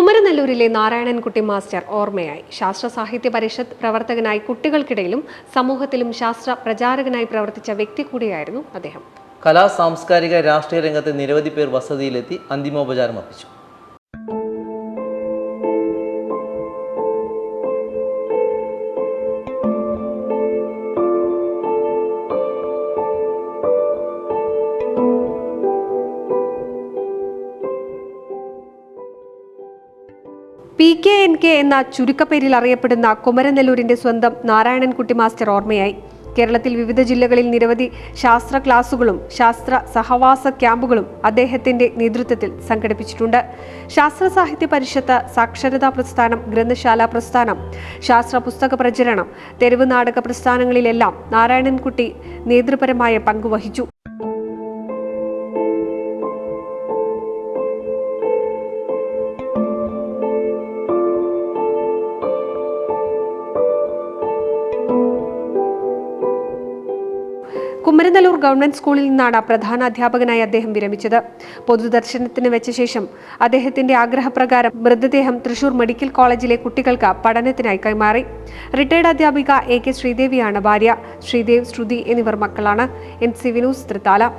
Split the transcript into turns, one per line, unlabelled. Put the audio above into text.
കുമരനെല്ലൂരിലെ Narayanankutty master ഓർമ്മയായി. ശാസ്ത്ര സാഹിത്യ പരിഷത്ത് പ്രവർത്തകനായി കുട്ടികൾക്കിടയിലും സമൂഹത്തിലും ശാസ്ത്ര പ്രചാരകനായി പ്രവർത്തിച്ച വ്യക്തി കൂടിയായിരുന്നു അദ്ദേഹം.
കലാ സാംസ്കാരിക രാഷ്ട്രീയ രംഗത്തെ നിരവധി പേർ വസതിയിലെത്തി അന്തിമോപചാരം അർപ്പിച്ചു.
PKNK എന്ന ചുരുക്കപ്പേരിൽ അറിയപ്പെടുന്ന കുമരനെല്ലൂരിന്റെ സ്വന്തം നാരായണൻകുട്ടി മാസ്റ്റർ ഓർമ്മയായി. കേരളത്തിൽ വിവിധ ജില്ലകളിൽ നിരവധി ശാസ്ത്ര ക്ലാസുകളും ശാസ്ത്ര സഹവാസ ക്യാമ്പുകളും അദ്ദേഹത്തിന്റെ നേതൃത്വത്തിൽ സംഘടിപ്പിച്ചിട്ടുണ്ട്. ശാസ്ത്ര സാഹിത്യ പരിഷത്ത്, സാക്ഷരതാ പ്രസ്ഥാനം, ഗ്രന്ഥശാല പ്രസ്ഥാനം, ശാസ്ത്ര പുസ്തക പ്രചരണം, തെരുവ് നാടക പ്രസ്ഥാനങ്ങളിലെല്ലാം നാരായണൻകുട്ടി നേതൃപരമായ പങ്കുവഹിച്ചു. കുമരനെല്ലൂർ ഗവൺമെന്റ് സ്കൂളിൽ നിന്നാണ് പ്രധാന അധ്യാപകനായി അദ്ദേഹം വിരമിച്ചത്. പൊതുദർശനത്തിന് വെച്ച ശേഷം അദ്ദേഹത്തിന്റെ ആഗ്രഹപ്രകാരം മൃതദേഹം തൃശൂർ മെഡിക്കൽ കോളേജിലെ കുട്ടികൾക്ക് പഠനത്തിനായി കൈമാറി. റിട്ടയർഡ് അധ്യാപിക AK ശ്രീദേവിയാണ് ഭാര്യ. ശ്രീദേവ്, ശ്രുതി എന്നിവർ മക്കളാണ്. NCV news, Thrithala.